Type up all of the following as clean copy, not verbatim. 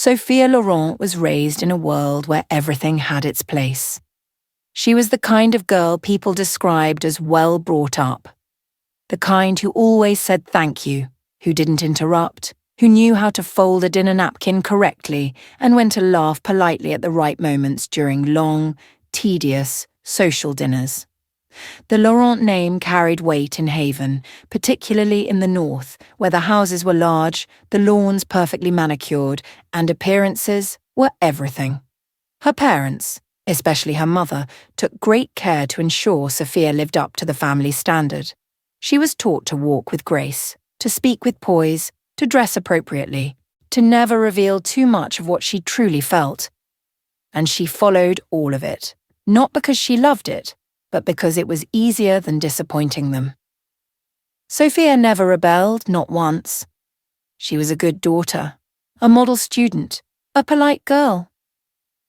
Sophia Laurent was raised in a world where everything had its place. She was the kind of girl people described as well brought up. The kind who always said thank you, who didn't interrupt, who knew how to fold a dinner napkin correctly and when to laugh politely at the right moments during long, tedious, social dinners. The Laurent name carried weight in Haven, particularly in the north, where the houses were large, the lawns perfectly manicured, and appearances were everything. Her parents, especially her mother, took great care to ensure Sophia lived up to the family standard. She was taught to walk with grace, to speak with poise, to dress appropriately, to never reveal too much of what she truly felt. And she followed all of it, not because she loved it, but because it was easier than disappointing them. Sophia never rebelled, not once. She was a good daughter, a model student, a polite girl.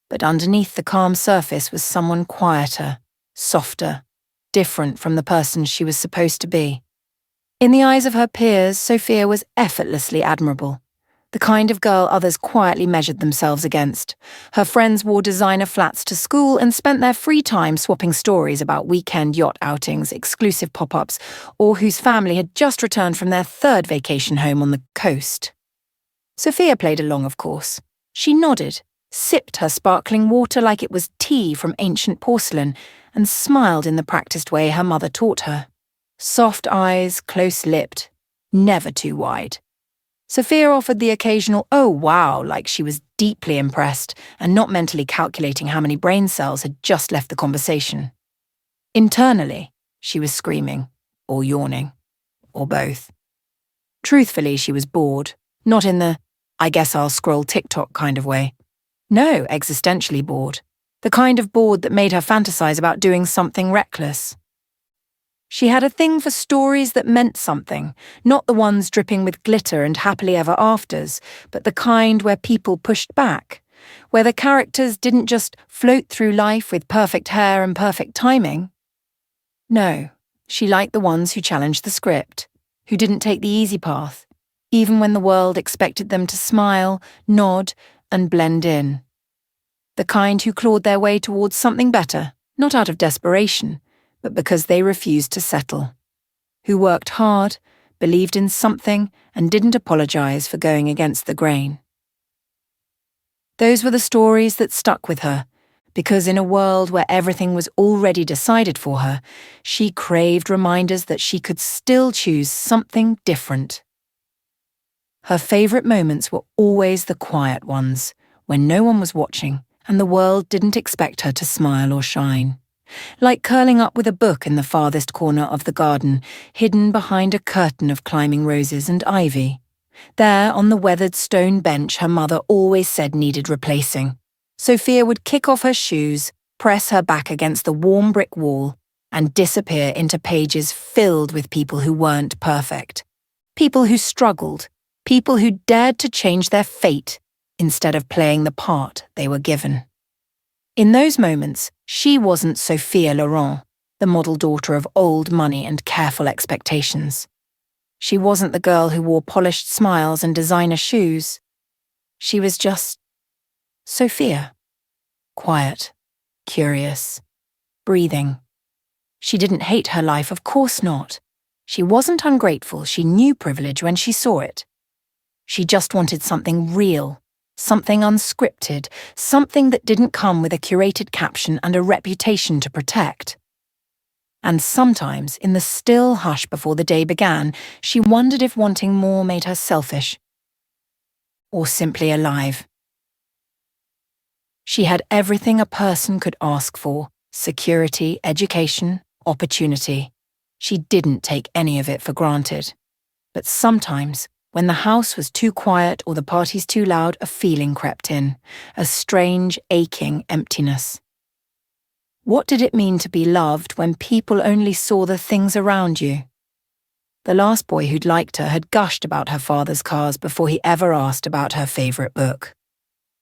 But underneath the calm surface was someone quieter, softer, different from the person she was supposed to be. In the eyes of her peers, Sophia was effortlessly admirable, the kind of girl others quietly measured themselves against. Her friends wore designer flats to school and spent their free time swapping stories about weekend yacht outings, exclusive pop-ups, or whose family had just returned from their third vacation home on the coast. Sophia played along, of course. She nodded, sipped her sparkling water like it was tea from ancient porcelain, and smiled in the practiced way her mother taught her. Soft eyes, close-lipped, never too wide. Sophia offered the occasional "oh wow" like she was deeply impressed and not mentally calculating how many brain cells had just left the conversation. Internally, she was screaming, or yawning, or both. Truthfully, she was bored, not in the "I guess I'll scroll TikTok" kind of way. No, existentially bored. The kind of bored that made her fantasize about doing something reckless. She had a thing for stories that meant something, not the ones dripping with glitter and happily ever afters, but the kind where people pushed back, where the characters didn't just float through life with perfect hair and perfect timing. No, she liked the ones who challenged the script, who didn't take the easy path, even when the world expected them to smile, nod, and blend in. The kind who clawed their way towards something better, not out of desperation, but because they refused to settle. Who worked hard, believed in something, and didn't apologize for going against the grain. Those were the stories that stuck with her, because in a world where everything was already decided for her, she craved reminders that she could still choose something different. Her favorite moments were always the quiet ones, when no one was watching and the world didn't expect her to smile or shine. Like curling up with a book in the farthest corner of the garden, hidden behind a curtain of climbing roses and ivy. There, on the weathered stone bench her mother always said needed replacing, Sophia would kick off her shoes, press her back against the warm brick wall, and disappear into pages filled with people who weren't perfect. People who struggled, people who dared to change their fate instead of playing the part they were given. In those moments, she wasn't Sophia Laurent, the model daughter of old money and careful expectations. She wasn't the girl who wore polished smiles and designer shoes. She was just Sophia. Quiet, curious, breathing. She didn't hate her life, of course not. She wasn't ungrateful, she knew privilege when she saw it. She just wanted something real. Something unscripted, something that didn't come with a curated caption and a reputation to protect. And sometimes, in the still hush before the day began, she wondered if wanting more made her selfish. Or simply alive. She had everything a person could ask for: security, education, opportunity. She didn't take any of it for granted. But sometimes, when the house was too quiet or the parties too loud, a feeling crept in, a strange, aching emptiness. What did it mean to be loved when people only saw the things around you? The last boy who'd liked her had gushed about her father's cars before he ever asked about her favourite book.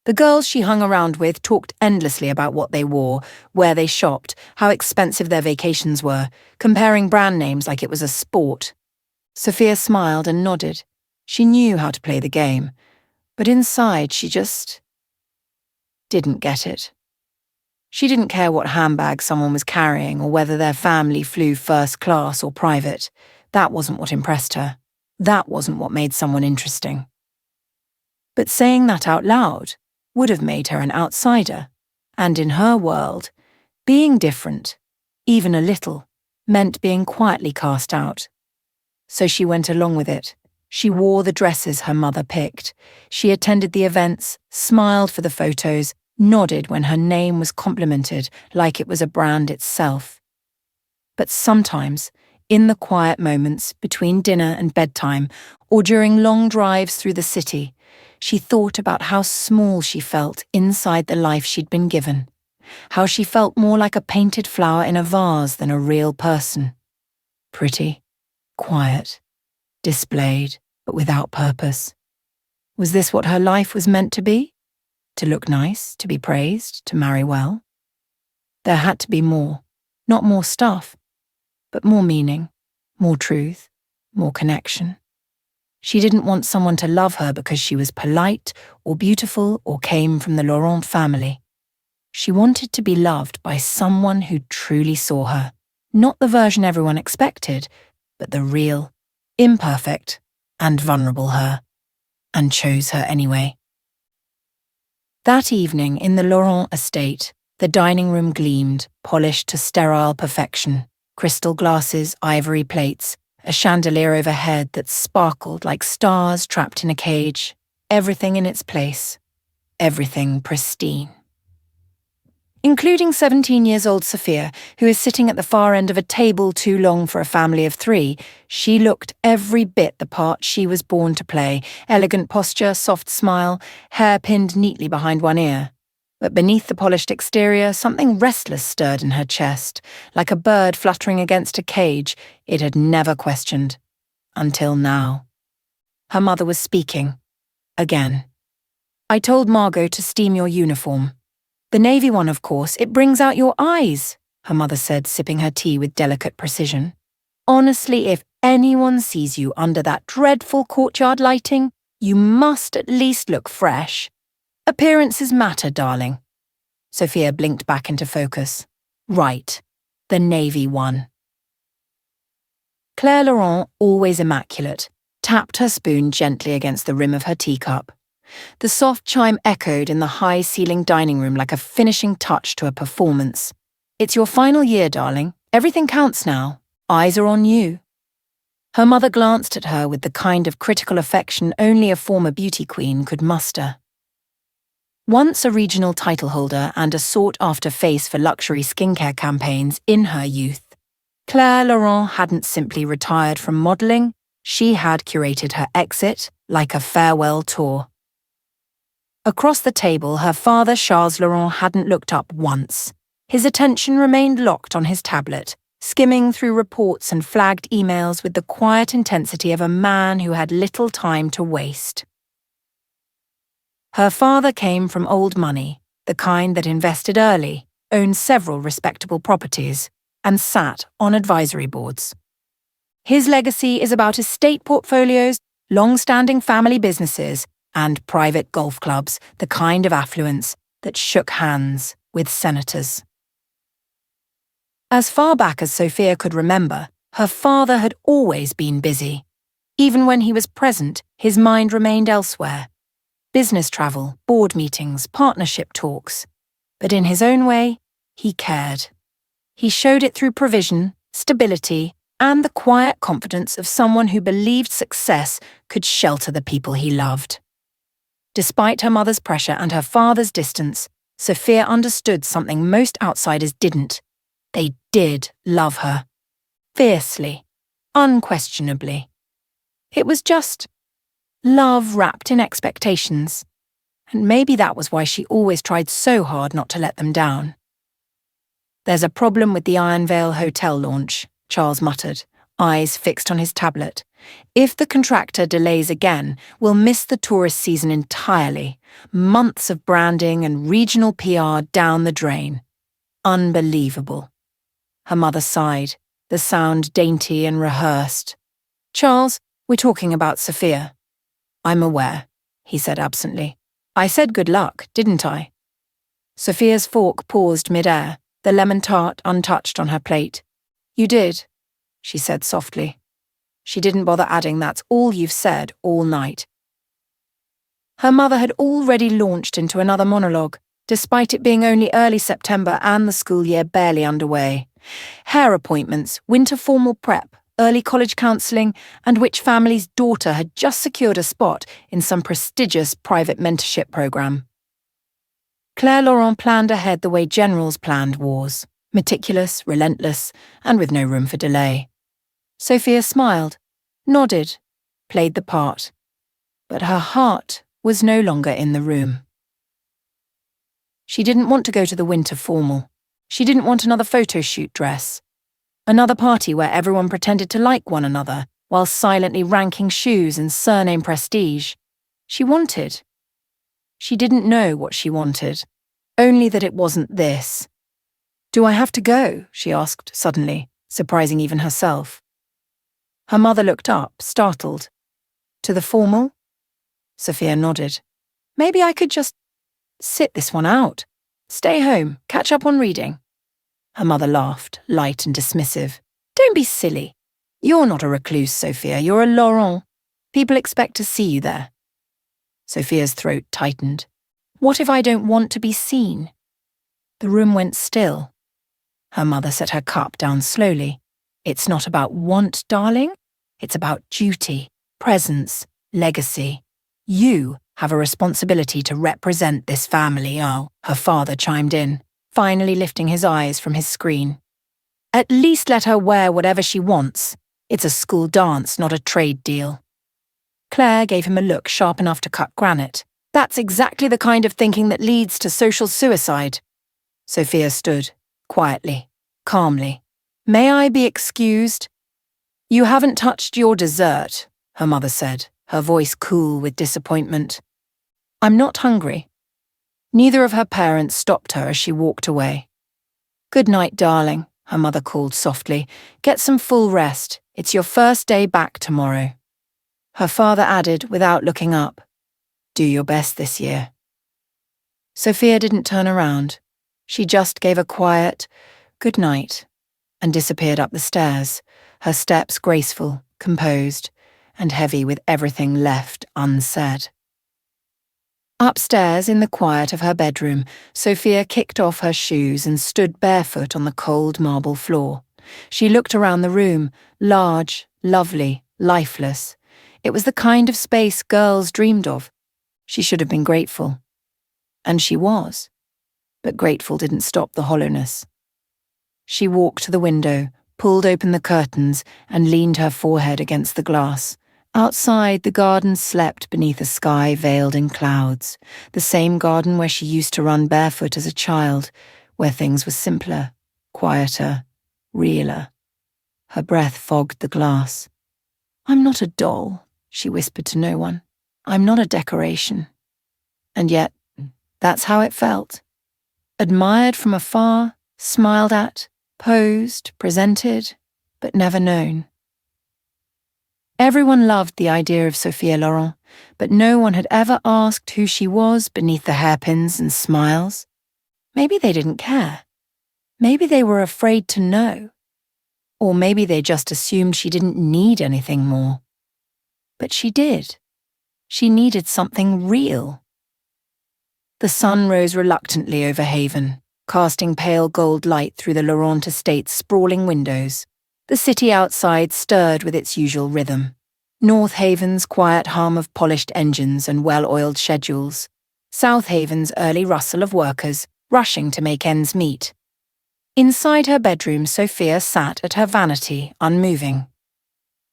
The girls she hung around with talked endlessly about what they wore, where they shopped, how expensive their vacations were, comparing brand names like it was a sport. Sophia smiled and nodded. She knew how to play the game, But inside, she just didn't get it. She didn't care what handbag someone was carrying or whether their family flew first class or private. That wasn't what impressed her. That wasn't what made someone interesting. But saying that out loud would have made her an outsider. And in her world, being different, even a little, meant being quietly cast out. So she went along with it. She wore the dresses her mother picked. She attended the events, smiled for the photos, nodded when her name was complimented like it was a brand itself. But sometimes, in the quiet moments between dinner and bedtime, or during long drives through the city, she thought about how small she felt inside the life she'd been given, how she felt more like a painted flower in a vase than a real person. Pretty, quiet, displayed, but without purpose. Was this what her life was meant to be? To look nice, to be praised, to marry well? There had to be more. Not more stuff, but more meaning, more truth, more connection. She didn't want someone to love her because she was polite or beautiful or came from the Laurent family. She wanted to be loved by someone who truly saw her, not the version everyone expected, but the real, imperfect, and vulnerable her, and chose her anyway. That evening in the Laurent estate, the dining room gleamed, polished to sterile perfection, crystal glasses, ivory plates, a chandelier overhead that sparkled like stars trapped in a cage, everything in its place, everything pristine. Including 17-year-old Sophia, who is sitting at the far end of a table too long for a family of 3, she looked every bit the part she was born to play, elegant posture, soft smile, hair pinned neatly behind one ear. But beneath the polished exterior, something restless stirred in her chest, like a bird fluttering against a cage it had never questioned. Until now. Her mother was speaking. Again. "I told Margot to steam your uniform. The navy one, of course, it brings out your eyes," her mother said, sipping her tea with delicate precision. "Honestly, if anyone sees you under that dreadful courtyard lighting, you must at least look fresh. Appearances matter, darling." Sophia blinked back into focus. Right. The navy one. Claire Laurent, always immaculate, tapped her spoon gently against the rim of her teacup. The soft chime echoed in the high-ceilinged dining room like a finishing touch to a performance. "It's your final year, darling. Everything counts now. Eyes are on you." Her mother glanced at her with the kind of critical affection only a former beauty queen could muster. Once a regional title holder and a sought-after face for luxury skincare campaigns in her youth, Claire Laurent hadn't simply retired from modelling, she had curated her exit like a farewell tour. Across the table, her father, Charles Laurent, hadn't looked up once. His attention remained locked on his tablet, skimming through reports and flagged emails with the quiet intensity of a man who had little time to waste. Her father came from old money, the kind that invested early, owned several respectable properties, and sat on advisory boards. His legacy is about estate portfolios, long-standing family businesses, and private golf clubs, the kind of affluence that shook hands with senators. As far back as Sophia could remember, her father had always been busy. Even when he was present, his mind remained elsewhere. Business travel, board meetings, partnership talks. But in his own way, he cared. He showed it through provision, stability, and the quiet confidence of someone who believed success could shelter the people he loved. Despite her mother's pressure and her father's distance, Sophia understood something most outsiders didn't. They did love her. Fiercely. Unquestionably. It was just love wrapped in expectations. And maybe that was why she always tried so hard not to let them down. "There's a problem with the Iron Vale Hotel launch," Charles muttered, eyes fixed on his tablet. "If the contractor delays again, we'll miss the tourist season entirely. Months of branding and regional PR down the drain. Unbelievable." Her mother sighed, the sound dainty and rehearsed. "Charles, we're talking about Sophia." "I'm aware." he said absently. I said good luck, didn't I? Sophia's fork paused mid-air, the lemon tart untouched on her plate. You did, she said softly. She didn't bother adding that's all you've said all night. Her mother had already launched into another monologue, despite it being only early September and the school year barely underway. Hair appointments, winter formal prep, early college counselling, and which family's daughter had just secured a spot in some prestigious private mentorship programme. Claire Laurent planned ahead the way generals planned wars, meticulous, relentless, and with no room for delay. Sophia smiled, nodded, played the part. But her heart was no longer in the room. She didn't want to go to the winter formal. She didn't want another photo shoot dress. Another party where everyone pretended to like one another while silently ranking shoes and surname prestige. She wanted. She didn't know what she wanted, only that it wasn't this. Do I have to go? She asked suddenly, surprising even herself. Her mother looked up, startled. To the formal? Sophia nodded. Maybe I could just sit this one out. Stay home, catch up on reading. Her mother laughed, light and dismissive. Don't be silly. You're not a recluse, Sophia. You're a Laurent. People expect to see you there. Sophia's throat tightened. What if I don't want to be seen? The room went still. Her mother set her cup down slowly. It's not about want, darling. It's about duty, presence, legacy. You have a responsibility to represent this family, oh, her father chimed in, finally lifting his eyes from his screen. At least let her wear whatever she wants. It's a school dance, not a trade deal. Claire gave him a look sharp enough to cut granite. That's exactly the kind of thinking that leads to social suicide. Sophia stood, quietly, calmly. May I be excused? You haven't touched your dessert, her mother said, her voice cool with disappointment. I'm not hungry. Neither of her parents stopped her as she walked away. Good night, darling, her mother called softly. Get some full rest. It's your first day back tomorrow. Her father added without looking up, do your best this year. Sophia didn't turn around. She just gave a quiet, good night, and disappeared up the stairs, her steps graceful, composed, and heavy with everything left unsaid. Upstairs, in the quiet of her bedroom, Sophia kicked off her shoes and stood barefoot on the cold marble floor. She looked around the room, large, lovely, lifeless. It was the kind of space girls dreamed of. She should have been grateful. And she was. But grateful didn't stop the hollowness. She walked to the window, pulled open the curtains, and leaned her forehead against the glass. Outside, the garden slept beneath a sky veiled in clouds, the same garden where she used to run barefoot as a child, where things were simpler, quieter, realer. Her breath fogged the glass. I'm not a doll, she whispered to no one. I'm not a decoration. And yet, that's how it felt. Admired from afar, smiled at, posed, presented, but never known. Everyone loved the idea of Sophia Laurent, but no one had ever asked who she was beneath the hairpins and smiles. Maybe they didn't care. Maybe they were afraid to know. Or maybe they just assumed she didn't need anything more. But she did. She needed something real. The sun rose reluctantly over Haven, casting pale gold light through the Laurent estate's sprawling windows. The city outside stirred with its usual rhythm. North Haven's quiet hum of polished engines and well-oiled schedules. South Haven's early rustle of workers rushing to make ends meet. Inside her bedroom, Sophia sat at her vanity, unmoving.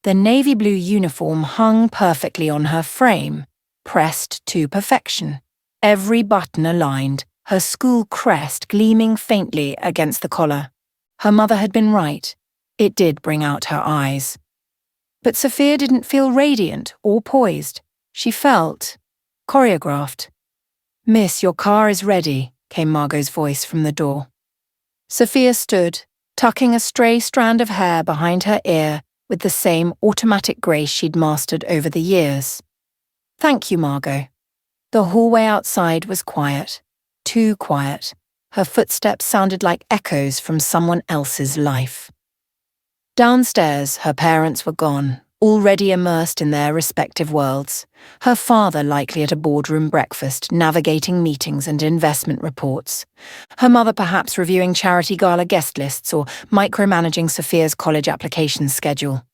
The navy blue uniform hung perfectly on her frame, pressed to perfection. Every button aligned, her school crest gleaming faintly against the collar. Her mother had been right. It did bring out her eyes. But Sophia didn't feel radiant or poised. She felt choreographed. Miss, your car is ready, came Margot's voice from the door. Sophia stood, tucking a stray strand of hair behind her ear with the same automatic grace she'd mastered over the years. Thank you, Margot. The hallway outside was quiet, too quiet. Her footsteps sounded like echoes from someone else's life. Downstairs, her parents were gone, already immersed in their respective worlds. Her father likely at a boardroom breakfast, navigating meetings and investment reports. Her mother perhaps reviewing charity gala guest lists or micromanaging Sophia's college application schedule.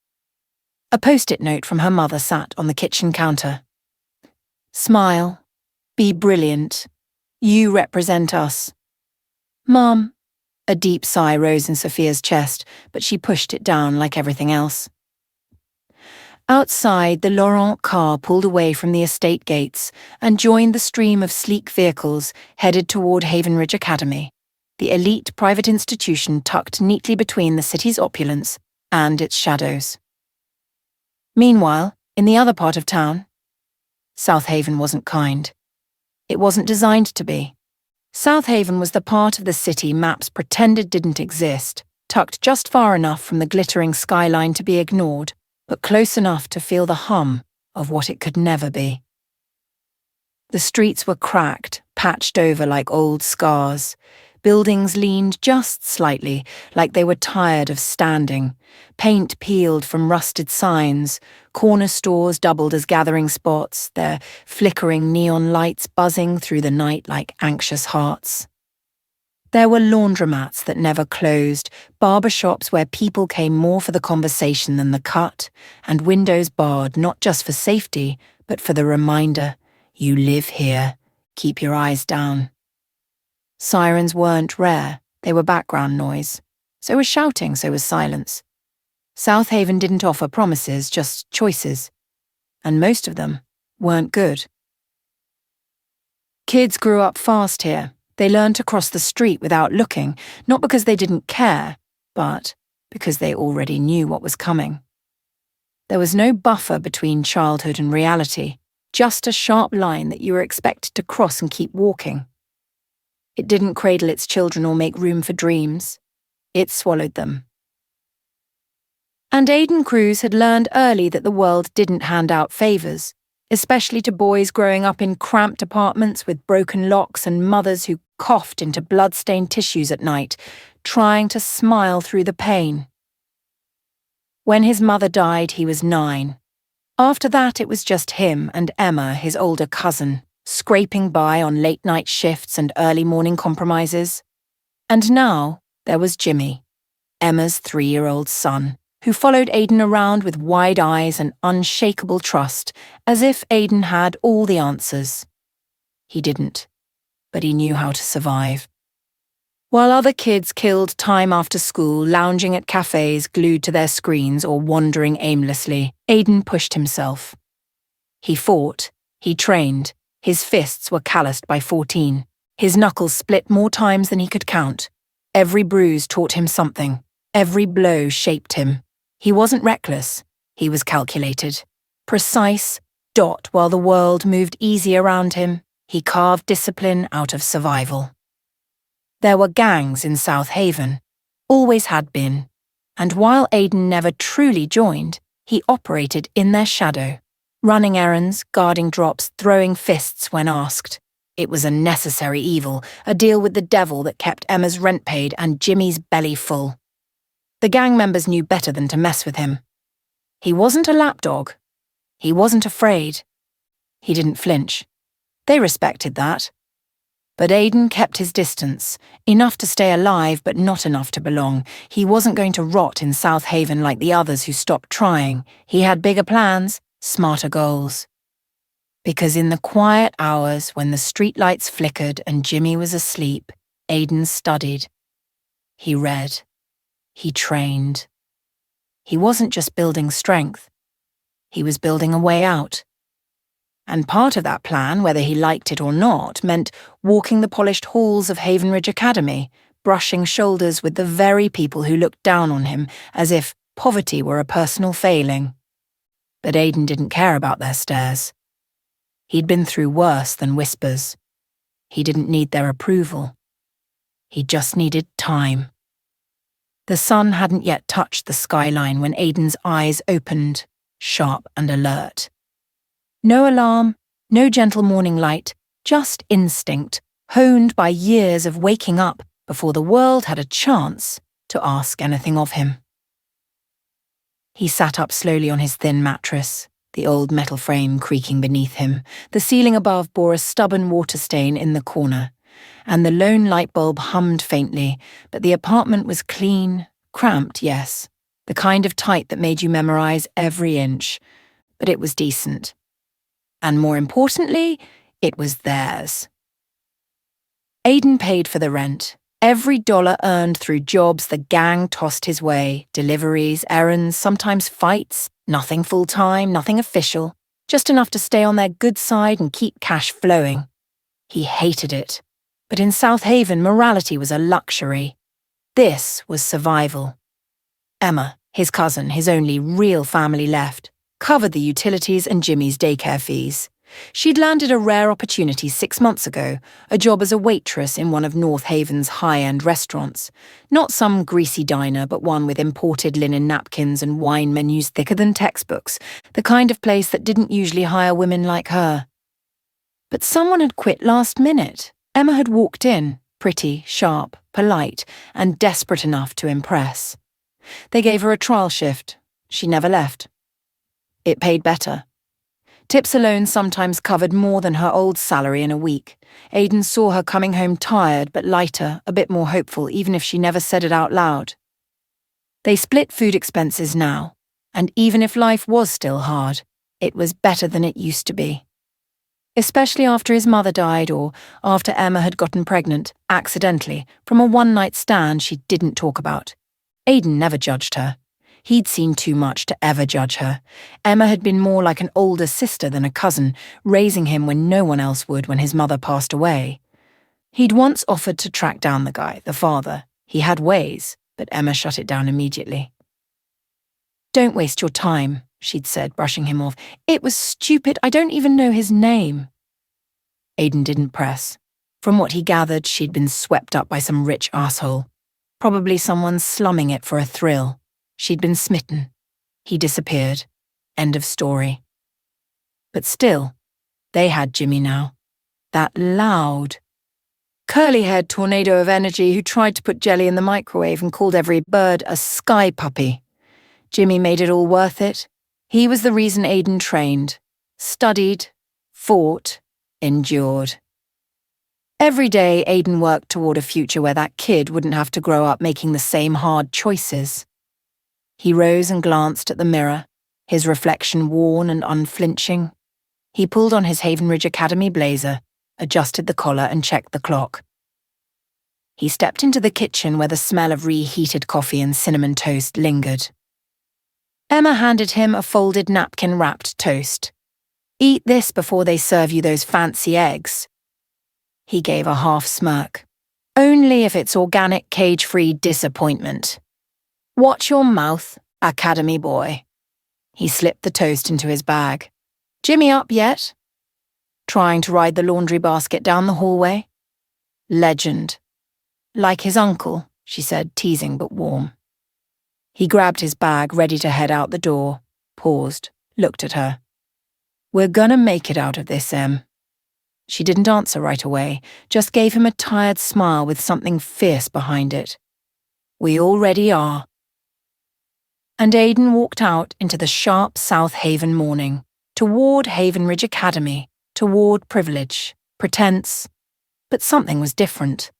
A post-it note from her mother sat on the kitchen counter. Smile. Be brilliant. You represent us. Mom. A deep sigh rose in Sophia's chest, but she pushed it down like everything else. Outside, the Laurent car pulled away from the estate gates and joined the stream of sleek vehicles headed toward Haven Ridge Academy, the elite private institution tucked neatly between the city's opulence and its shadows. Meanwhile, in the other part of town, South Haven wasn't kind. It wasn't designed to be. South Haven was the part of the city maps pretended didn't exist, tucked just far enough from the glittering skyline to be ignored, but close enough to feel the hum of what it could never be. The streets were cracked, patched over like old scars. Buildings leaned just slightly, like they were tired of standing. Paint peeled from rusted signs. Corner stores doubled as gathering spots, their flickering neon lights buzzing through the night like anxious hearts. There were laundromats that never closed, barbershops where people came more for the conversation than the cut, and windows barred not just for safety, but for the reminder, you live here, keep your eyes down. Sirens weren't rare, they were background noise. So was shouting, so was silence. South Haven didn't offer promises, just choices. And most of them weren't good. Kids grew up fast here. They learned to cross the street without looking, not because they didn't care, but because they already knew what was coming. There was no buffer between childhood and reality, just a sharp line that you were expected to cross and keep walking. It didn't cradle its children or make room for dreams. It swallowed them. And Aiden Cruz had learned early that the world didn't hand out favours, especially to boys growing up in cramped apartments with broken locks and mothers who coughed into blood-stained tissues at night, trying to smile through the pain. When his mother died, he was 9. After that, it was just him and Emma, his older cousin, scraping by on late-night shifts and early morning compromises. And now there was Jimmy, Emma's 3-year-old son, who followed Aiden around with wide eyes and unshakable trust, as if Aiden had all the answers. He didn't, but he knew how to survive. While other kids killed time after school, lounging at cafes glued to their screens or wandering aimlessly, Aiden pushed himself. He fought, he trained. His fists were calloused by 14. His knuckles split more times than he could count. Every bruise taught him something. Every blow shaped him. He wasn't reckless. He was calculated. Precise, dot while the world moved easy around him. He carved discipline out of survival. There were gangs in South Haven. Always had been. And while Aiden never truly joined, he operated in their shadow. Running errands, guarding drops, throwing fists when asked. It was a necessary evil, a deal with the devil that kept Emma's rent paid and Jimmy's belly full. The gang members knew better than to mess with him. He wasn't a lapdog. He wasn't afraid. He didn't flinch. They respected that. But Aiden kept his distance, enough to stay alive but not enough to belong. He wasn't going to rot in South Haven like the others who stopped trying. He had bigger plans. Smarter goals. Because in the quiet hours when the streetlights flickered and Jimmy was asleep, Aiden studied. He read. He trained. He wasn't just building strength. He was building a way out. And part of that plan, whether he liked it or not, meant walking the polished halls of Haven Ridge Academy, brushing shoulders with the very people who looked down on him as if poverty were a personal failing. But Aiden didn't care about their stares. He'd been through worse than whispers. He didn't need their approval. He just needed time. The sun hadn't yet touched the skyline when Aiden's eyes opened, sharp and alert. No alarm, No gentle morning light, just instinct, honed by years of waking up before the world had a chance to ask anything of him. He sat up slowly on his thin mattress, the old metal frame creaking beneath him. The ceiling above bore a stubborn water stain in the corner, and the lone light bulb hummed faintly, but the apartment was clean, cramped, yes, the kind of tight that made you memorize every inch, but it was decent. And more importantly, it was theirs. Aiden paid for the rent. Every dollar earned through jobs the gang tossed his way, deliveries, errands, sometimes fights, nothing full-time, nothing official, just enough to stay on their good side and keep cash flowing. He hated it. But in South Haven, morality was a luxury. This was survival. Emma, his cousin, his only real family left, covered the utilities and Jimmy's daycare fees. She'd landed a rare opportunity 6 months ago, a job as a waitress in one of North Haven's high-end restaurants. Not some greasy diner, but one with imported linen napkins and wine menus thicker than textbooks, the kind of place that didn't usually hire women like her. But someone had quit last minute. Emma had walked in, pretty, sharp, polite, and desperate enough to impress. They gave her a trial shift. She never left. It paid better. Tips alone sometimes covered more than her old salary in a week. Aiden saw her coming home tired but lighter, a bit more hopeful, even if she never said it out loud. They split food expenses now, and even if life was still hard, it was better than it used to be. Especially after his mother died or after Emma had gotten pregnant, accidentally, from a one-night stand she didn't talk about. Aiden never judged her. He'd seen too much to ever judge her. Emma had been more like an older sister than a cousin, raising him when no one else would when his mother passed away. He'd once offered to track down the guy, the father. He had ways, but Emma shut it down immediately. "Don't waste your time," she'd said, brushing him off. "It was stupid. I don't even know his name." Aiden didn't press. From what he gathered, she'd been swept up by some rich asshole. Probably someone slumming it for a thrill. She'd been smitten. He disappeared. End of story. But still, they had Jimmy now. That loud, curly-haired tornado of energy who tried to put jelly in the microwave and called every bird a sky puppy. Jimmy made it all worth it. He was the reason Aiden trained, studied, fought, endured. Every day, Aiden worked toward a future where that kid wouldn't have to grow up making the same hard choices. He rose and glanced at the mirror, his reflection worn and unflinching. He pulled on his Haven Ridge Academy blazer, adjusted the collar and checked the clock. He stepped into the kitchen where the smell of reheated coffee and cinnamon toast lingered. Emma handed him a folded napkin-wrapped toast. "Eat this before they serve you those fancy eggs." He gave a half smirk. "Only if it's organic, cage-free disappointment. Watch your mouth, Academy boy." He slipped the toast into his bag. "Jimmy up yet?" "Trying to ride the laundry basket down the hallway?" "Legend. Like his uncle," she said, teasing but warm. He grabbed his bag, ready to head out the door, paused, looked at her. "We're gonna make it out of this, Em." She didn't answer right away, just gave him a tired smile with something fierce behind it. "We already are." And Aiden walked out into the sharp South Haven morning, toward Haven Ridge Academy, toward privilege, pretense. But something was different.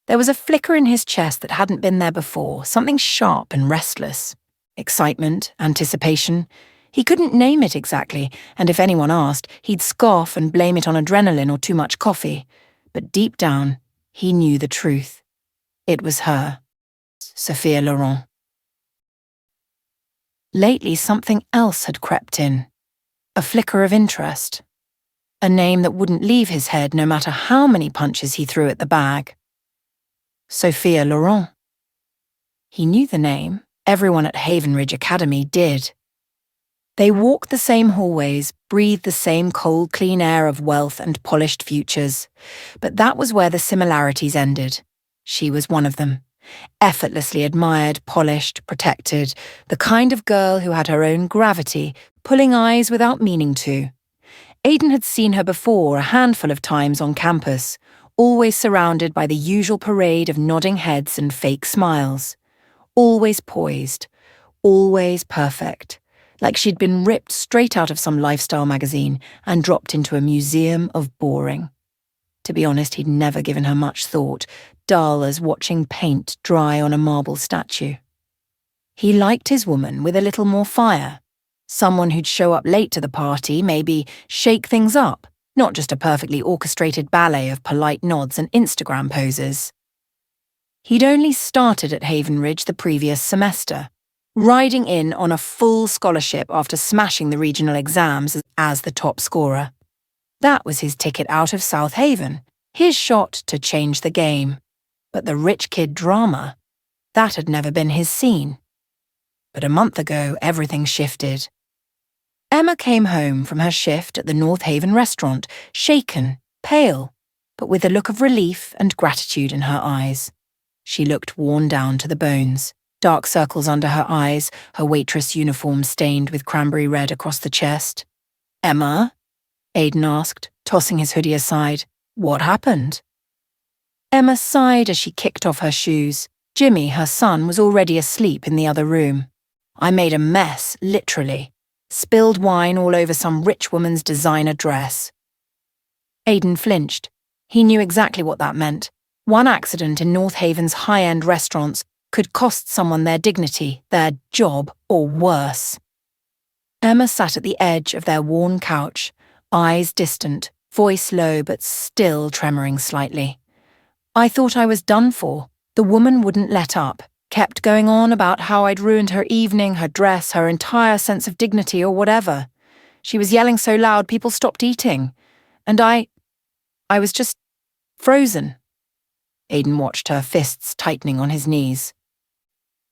There was a flicker in his chest that hadn't been there before, something sharp and restless. Excitement, anticipation. He couldn't name it exactly, and if anyone asked, he'd scoff and blame it on adrenaline or too much coffee. But deep down, he knew the truth. It was her, Sophia Laurent. Lately, something else had crept in. A flicker of interest. A name that wouldn't leave his head no matter how many punches he threw at the bag. Sophia Laurent. He knew the name. Everyone at Haven Ridge Academy did. They walked the same hallways, breathed the same cold, clean air of wealth and polished futures. But that was where the similarities ended. She was one of them. Effortlessly admired, polished, protected, the kind of girl who had her own gravity, pulling eyes without meaning to. Aiden had seen her before a handful of times on campus, always surrounded by the usual parade of nodding heads and fake smiles. Always poised, always perfect, like she'd been ripped straight out of some lifestyle magazine and dropped into a museum of boring. To be honest, he'd never given her much thought, dull as watching paint dry on a marble statue. He liked his woman with a little more fire. Someone who'd show up late to the party, maybe shake things up, not just a perfectly orchestrated ballet of polite nods and Instagram poses. He'd only started at Haven Ridge the previous semester, riding in on a full scholarship after smashing the regional exams as the top scorer. That was his ticket out of South Haven, his shot to change the game. But the rich kid drama, that had never been his scene. But a month ago, everything shifted. Emma came home from her shift at the North Haven restaurant, shaken, pale, but with a look of relief and gratitude in her eyes. She looked worn down to the bones, dark circles under her eyes, her waitress uniform stained with cranberry red across the chest. "Emma?" Aiden asked, tossing his hoodie aside. "What happened?" Emma sighed as she kicked off her shoes. Jimmy, her son, was already asleep in the other room. "I made a mess, literally. Spilled wine all over some rich woman's designer dress." Aiden flinched. He knew exactly what that meant. One accident in North Haven's high-end restaurants could cost someone their dignity, their job, or worse. Emma sat at the edge of their worn couch, eyes distant, voice low but still tremoring slightly. "I thought I was done for. The woman wouldn't let up. Kept going on about how I'd ruined her evening, her dress, her entire sense of dignity or whatever. She was yelling so loud people stopped eating. And I was just frozen." Aiden watched her, fists tightening on his knees.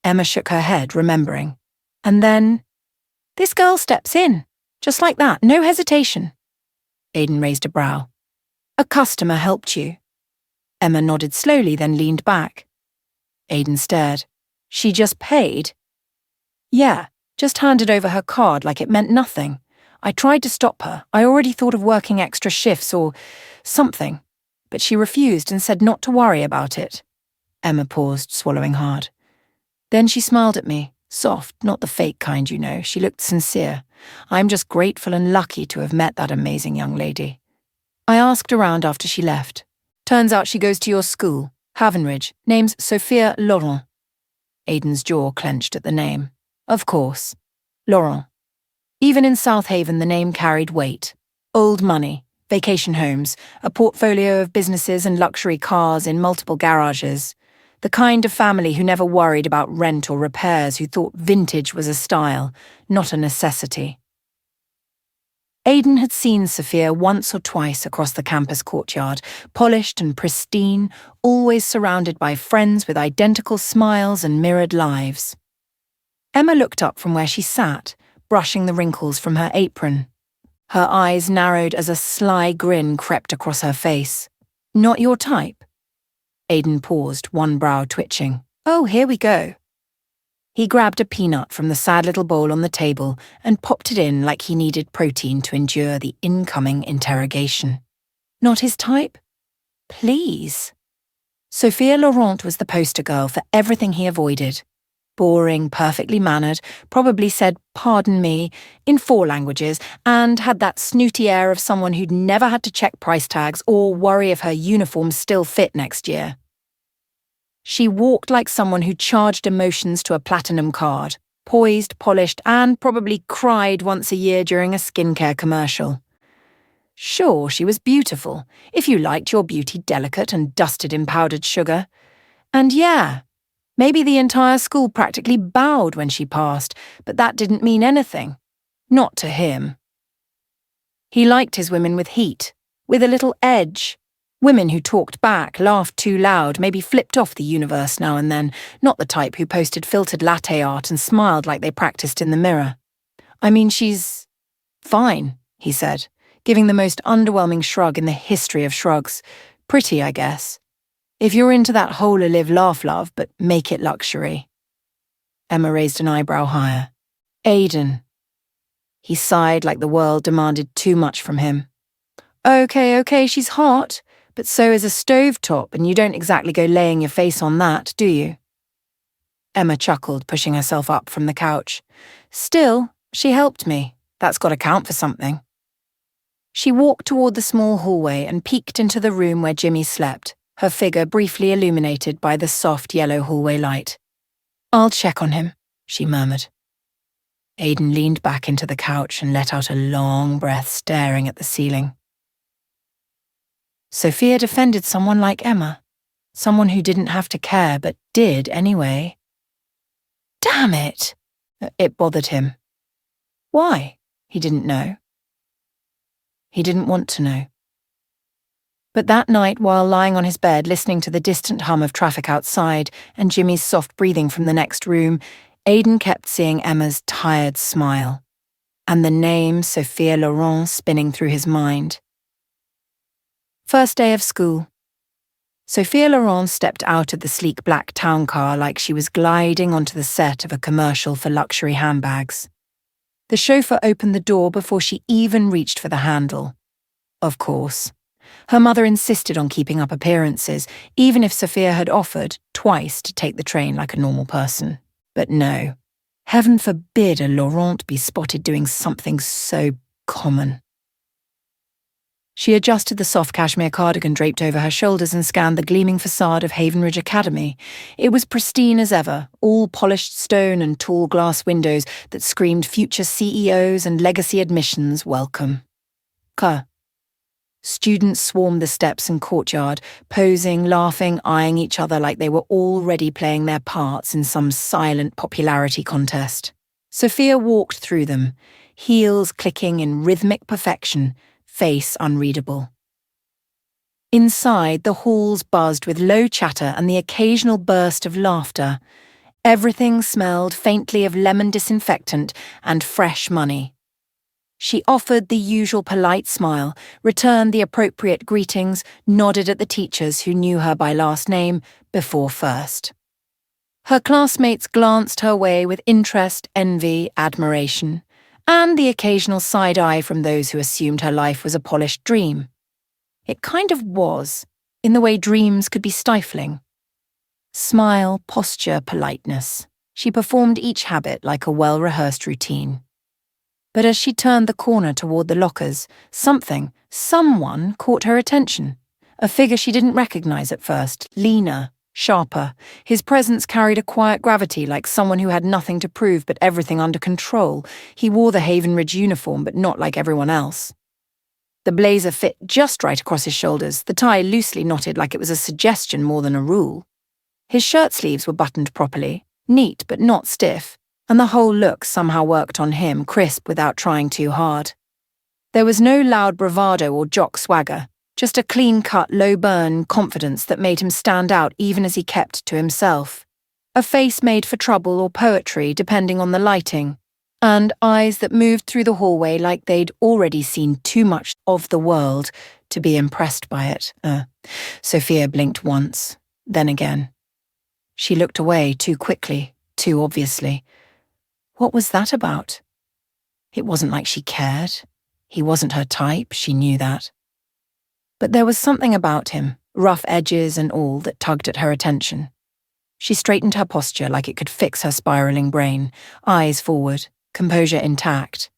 Emma shook her head, remembering. And then, "This girl steps in. Just like that, no hesitation." Aiden raised a brow. "A customer helped you." Emma nodded slowly, then leaned back. Aiden stared. "She just paid?" "Yeah, just handed over her card like it meant nothing. I tried to stop her. I already thought of working extra shifts or something, but she refused and said not to worry about it." Emma paused, swallowing hard. Then she smiled at me, soft, not the fake kind, you know. She looked sincere. "I'm just grateful and lucky to have met that amazing young lady." I asked around after she left. "Turns out she goes to your school, Haven Ridge, name's Sophia Laurent." Aiden's jaw clenched at the name. Of course. Laurent. Even in South Haven, the name carried weight. Old money, vacation homes, a portfolio of businesses and luxury cars in multiple garages. The kind of family who never worried about rent or repairs, who thought vintage was a style, not a necessity. Aiden had seen Sophia once or twice across the campus courtyard, polished and pristine, always surrounded by friends with identical smiles and mirrored lives. Emma looked up from where she sat, brushing the wrinkles from her apron. Her eyes narrowed as a sly grin crept across her face. "Not your type?" Aiden paused, one brow twitching. "Oh, here we go." He grabbed a peanut from the sad little bowl on the table and popped it in like he needed protein to endure the incoming interrogation. "Not his type?" "Please." Sophia Laurent was the poster girl for everything he avoided. Boring, perfectly mannered, probably said "pardon me" in 4 languages, and had that snooty air of someone who'd never had to check price tags or worry if her uniform still fit next year. She walked like someone who charged emotions to a platinum card, poised, polished, and probably cried once a year during a skincare commercial. Sure, she was beautiful, if you liked your beauty delicate and dusted in powdered sugar. And yeah, maybe the entire school practically bowed when she passed, but that didn't mean anything. Not to him. He liked his women with heat, with a little edge. Women who talked back, laughed too loud, maybe flipped off the universe now and then, not the type who posted filtered latte art and smiled like they practiced in the mirror. "I mean, she's fine," he said, giving the most underwhelming shrug in the history of shrugs. "Pretty, I guess. If you're into that whole live laugh love, but make it luxury." Emma raised an eyebrow higher. "Aiden." He sighed like the world demanded too much from him. Okay, she's hot, but so is a stovetop, and you don't exactly go laying your face on that, do you? Emma chuckled, pushing herself up from the couch. Still, she helped me. That's got to count for something. She walked toward the small hallway and peeked into the room where Jimmy slept, her figure briefly illuminated by the soft yellow hallway light. I'll check on him, she murmured. Aiden leaned back into the couch and let out a long breath, staring at the ceiling. Sophia defended someone like Emma, someone who didn't have to care but did anyway. Damn it! It bothered him. Why? He didn't know. He didn't want to know. But that night, while lying on his bed listening to the distant hum of traffic outside and Jimmy's soft breathing from the next room, Aiden kept seeing Emma's tired smile, and the name Sophia Laurent spinning through his mind. First day of school. Sophia Laurent stepped out of the sleek black town car like she was gliding onto the set of a commercial for luxury handbags. The chauffeur opened the door before she even reached for the handle. Of course. Her mother insisted on keeping up appearances, even if Sophia had offered twice to take the train like a normal person. But no. Heaven forbid a Laurent be spotted doing something so common. She adjusted the soft cashmere cardigan draped over her shoulders and scanned the gleaming facade of Haven Ridge Academy. It was pristine as ever, all polished stone and tall glass windows that screamed future CEOs and legacy admissions welcome. Students swarmed the steps and courtyard, posing, laughing, eyeing each other like they were already playing their parts in some silent popularity contest. Sophia walked through them, heels clicking in rhythmic perfection, face unreadable. Inside, the halls buzzed with low chatter and the occasional burst of laughter. Everything smelled faintly of lemon disinfectant and fresh money. She offered the usual polite smile, returned the appropriate greetings, nodded at the teachers who knew her by last name before first. Her classmates glanced her way with interest, envy, admiration, and the occasional side eye from those who assumed her life was a polished dream. It kind of was, in the way dreams could be stifling. Smile, posture, politeness. She performed each habit like a well-rehearsed routine. But as she turned the corner toward the lockers, someone caught her attention. A figure she didn't recognize at first, leaner, sharper. His presence carried a quiet gravity like someone who had nothing to prove but everything under control. He wore the Haven Ridge uniform, but not like everyone else. The blazer fit just right across his shoulders, the tie loosely knotted like it was a suggestion more than a rule. His shirt sleeves were buttoned properly, neat but not stiff, and the whole look somehow worked on him, crisp without trying too hard. There was no loud bravado or jock swagger, just a clean-cut, low-burn confidence that made him stand out even as he kept to himself. A face made for trouble or poetry, depending on the lighting, and eyes that moved through the hallway like they'd already seen too much of the world to be impressed by it. Sophia blinked once, then again. She looked away too quickly, too obviously. What was that about? It wasn't like she cared. He wasn't her type, she knew that. But there was something about him, rough edges and all, that tugged at her attention. She straightened her posture like it could fix her spiraling brain, eyes forward, composure intact.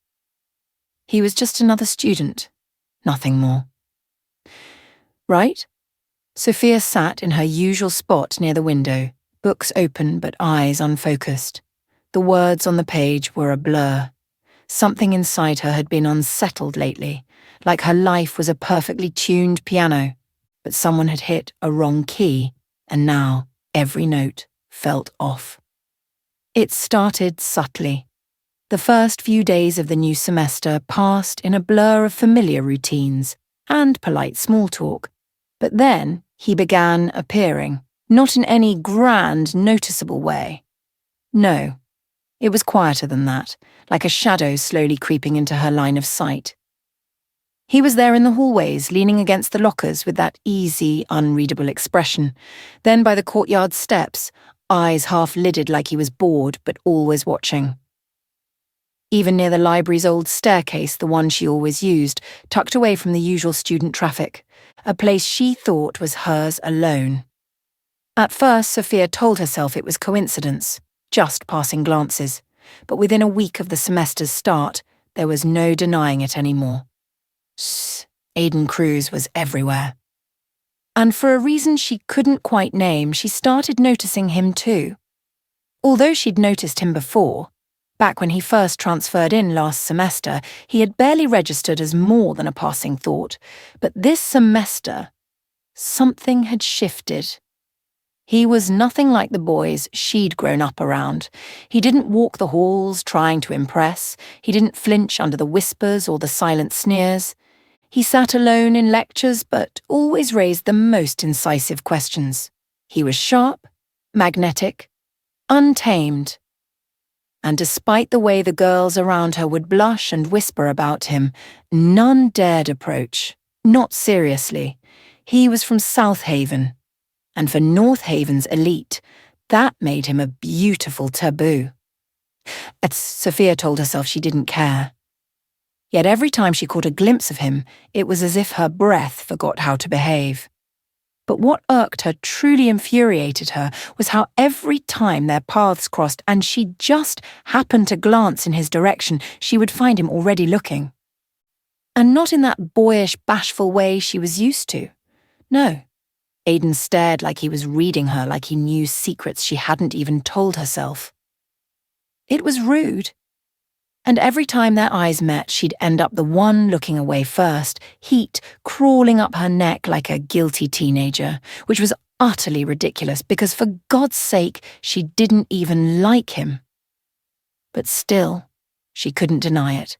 He was just another student, nothing more. Right? Sophia sat in her usual spot near the window, books open but eyes unfocused. The words on the page were a blur. Something inside her had been unsettled lately, like her life was a perfectly tuned piano, but someone had hit a wrong key, and now every note felt off. It started subtly. The first few days of the new semester passed in a blur of familiar routines and polite small talk, but then he began appearing, not in any grand, noticeable way. No, it was quieter than that, like a shadow slowly creeping into her line of sight. He was there in the hallways, leaning against the lockers with that easy, unreadable expression. Then by the courtyard steps, eyes half-lidded like he was bored but always watching. even near the library's old staircase, the one she always used, tucked away from the usual student traffic, a place she thought was hers alone. At first, Sophia told herself it was coincidence, just passing glances, but within a week of the semester's start, there was no denying it anymore. Aiden Cruz was everywhere. And for a reason she couldn't quite name, she started noticing him too. Although she'd noticed him before, back when he first transferred in last semester, he had barely registered as more than a passing thought. But this semester, something had shifted. He was nothing like the boys she'd grown up around. He didn't walk the halls trying to impress. He didn't flinch under the whispers or the silent sneers. He sat alone in lectures, but always raised the most incisive questions. He was sharp, magnetic, untamed. And despite the way the girls around her would blush and whisper about him, none dared approach. Not seriously. He was from South Haven. And for North Haven's elite, that made him a beautiful taboo. Sophia told herself she didn't care. Yet every time she caught a glimpse of him, it was as if her breath forgot how to behave. But what irked her, truly infuriated her, was how every time their paths crossed and she just happened to glance in his direction, she would find him already looking. And not in that boyish, bashful way she was used to. No. Aiden stared like he was reading her, like he knew secrets she hadn't even told herself. It was rude. And every time their eyes met, she'd end up the one looking away first, heat crawling up her neck like a guilty teenager, which was utterly ridiculous because, for God's sake, she didn't even like him. But still, she couldn't deny it.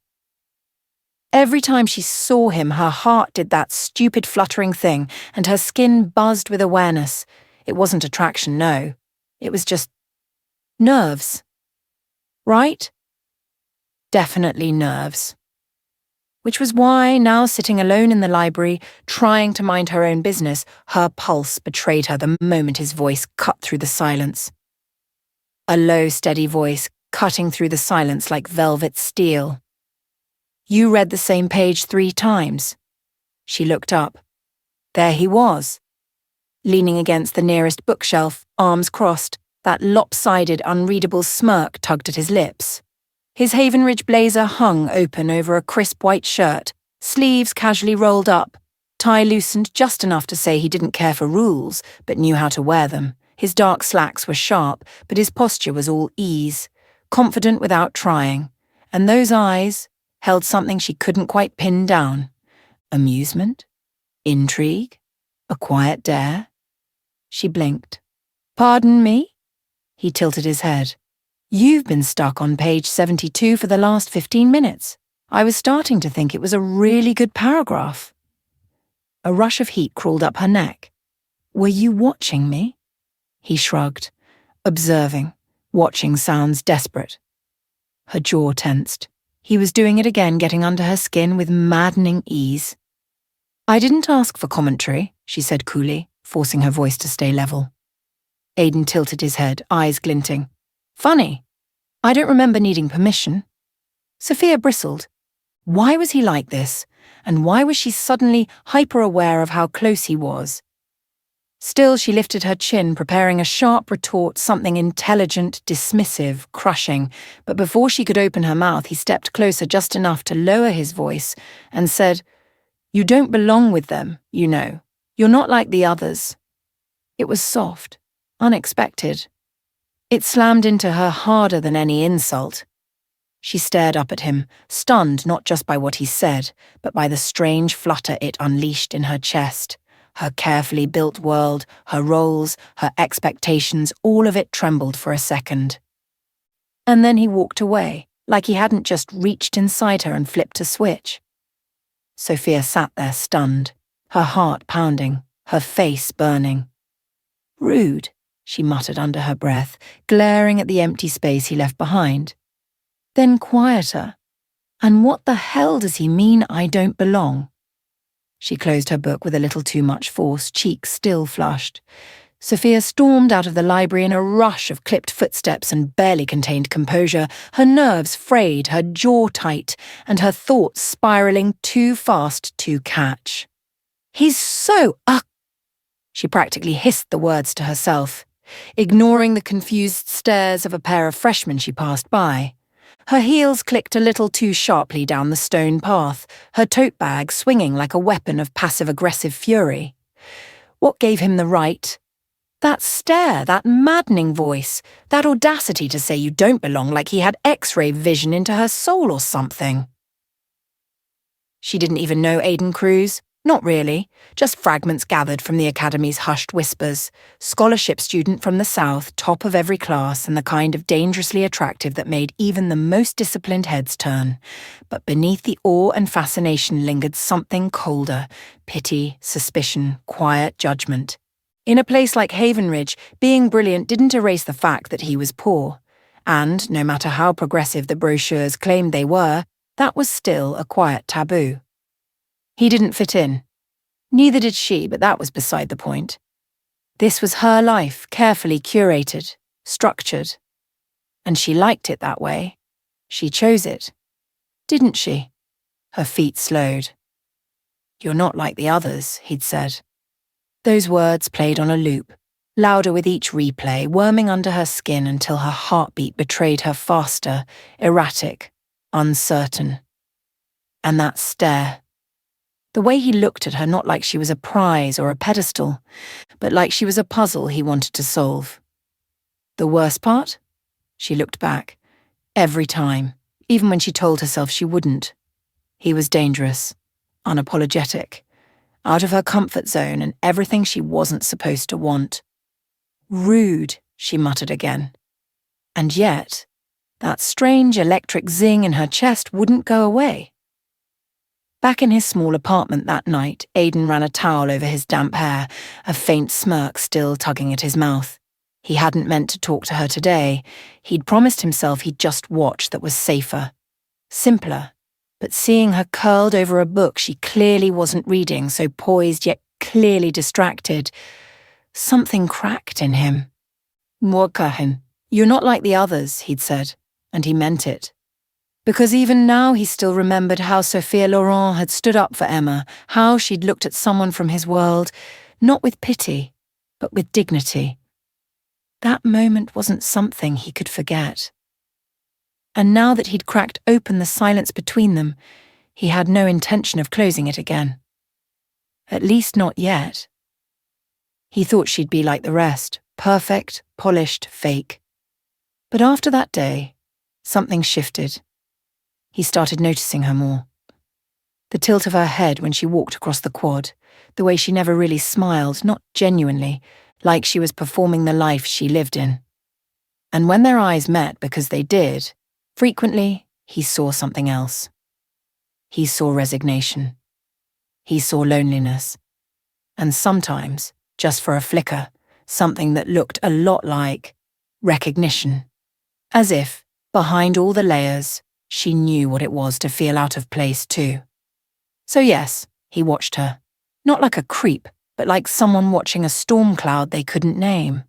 Every time she saw him, her heart did that stupid fluttering thing, and her skin buzzed with awareness. It wasn't attraction, no. It was just nerves. Right? Definitely nerves. Which was why, now sitting alone in the library, trying to mind her own business, her pulse betrayed her the moment his voice cut through the silence. A low, steady voice, cutting through the silence like velvet steel. You read the same page 3 times. She looked up. There he was, leaning against the nearest bookshelf, arms crossed, that lopsided, unreadable smirk tugged at his lips. His Haven Ridge blazer hung open over a crisp white shirt, sleeves casually rolled up, tie loosened just enough to say he didn't care for rules, but knew how to wear them. His dark slacks were sharp, but his posture was all ease, confident without trying. And those eyes held something she couldn't quite pin down. Amusement? Intrigue? A quiet dare? She blinked. Pardon me? He tilted his head. You've been stuck on page 72 for the last 15 minutes. I was starting to think it was a really good paragraph. A rush of heat crawled up her neck. Were you watching me? He shrugged. Observing. Watching sounds desperate. Her jaw tensed. He was doing it again, getting under her skin with maddening ease. I didn't ask for commentary, she said coolly, forcing her voice to stay level. Aiden tilted his head, eyes glinting. Funny. I don't remember needing permission. Sophia bristled. Why was he like this? And why was she suddenly hyper-aware of how close he was? Still, she lifted her chin, preparing a sharp retort, something intelligent, dismissive, crushing. But before she could open her mouth, he stepped closer just enough to lower his voice and said, You don't belong with them, you know. You're not like the others. It was soft, unexpected. It slammed into her harder than any insult. She stared up at him, stunned not just by what he said, but by the strange flutter it unleashed in her chest. Her carefully built world, her roles, her expectations, all of it trembled for a second. And then he walked away, like he hadn't just reached inside her and flipped a switch. Sophia sat there stunned, her heart pounding, her face burning. Rude, she muttered under her breath, glaring at the empty space he left behind. Then quieter. And what the hell does he mean I don't belong? She closed her book with a little too much force, cheeks still flushed. Sophia stormed out of the library in a rush of clipped footsteps and barely contained composure, her nerves frayed, her jaw tight, and her thoughts spiralling too fast to catch. "He's so She practically hissed the words to herself, ignoring the confused stares of a pair of freshmen she passed by. Her heels clicked a little too sharply down the stone path, her tote bag swinging like a weapon of passive-aggressive fury. What gave him the right? That stare, that maddening voice, that audacity to say you don't belong like he had X-ray vision into her soul or something. She didn't even know Aiden Cruz. Not really, just fragments gathered from the academy's hushed whispers. Scholarship student from the South, top of every class, and the kind of dangerously attractive that made even the most disciplined heads turn. But beneath the awe and fascination lingered something colder: pity, suspicion, quiet judgment. In a place like Haven Ridge, being brilliant didn't erase the fact that he was poor. And, no matter how progressive the brochures claimed they were, that was still a quiet taboo. He didn't fit in. Neither did she, but that was beside the point. This was her life, carefully curated, structured. And she liked it that way. She chose it. Didn't she? Her feet slowed. "You're not like the others," he'd said. Those words played on a loop, louder with each replay, worming under her skin until her heartbeat betrayed her faster, erratic, uncertain. And that stare. The way he looked at her, not like she was a prize or a pedestal, but like she was a puzzle he wanted to solve. The worst part? She looked back. Every time, even when she told herself she wouldn't. He was dangerous, unapologetic, out of her comfort zone and everything she wasn't supposed to want. Rude, she muttered again. And yet, that strange electric zing in her chest wouldn't go away. Back in his small apartment that night, Aiden ran a towel over his damp hair, a faint smirk still tugging at his mouth. He hadn't meant to talk to her today. He'd promised himself he'd just watch that was safer, simpler. But seeing her curled over a book she clearly wasn't reading, so poised yet clearly distracted, something cracked in him. "Morkahin, you're not like the others," he'd said, and he meant it. Because even now he still remembered how Sophia Laurent had stood up for Emma, how she'd looked at someone from his world, not with pity, but with dignity. That moment wasn't something he could forget. And now that he'd cracked open the silence between them, he had no intention of closing it again. At least not yet. He thought she'd be like the rest, perfect, polished, fake. But after that day, something shifted. He started noticing her more. The tilt of her head when she walked across the quad, the way she never really smiled, not genuinely, like she was performing the life she lived in. And when their eyes met, because they did, frequently he saw something else. He saw resignation. He saw loneliness. And sometimes, just for a flicker, something that looked a lot like recognition. As if, behind all the layers, she knew what it was to feel out of place too. So yes, he watched her. Not like a creep, but like someone watching a storm cloud they couldn't name.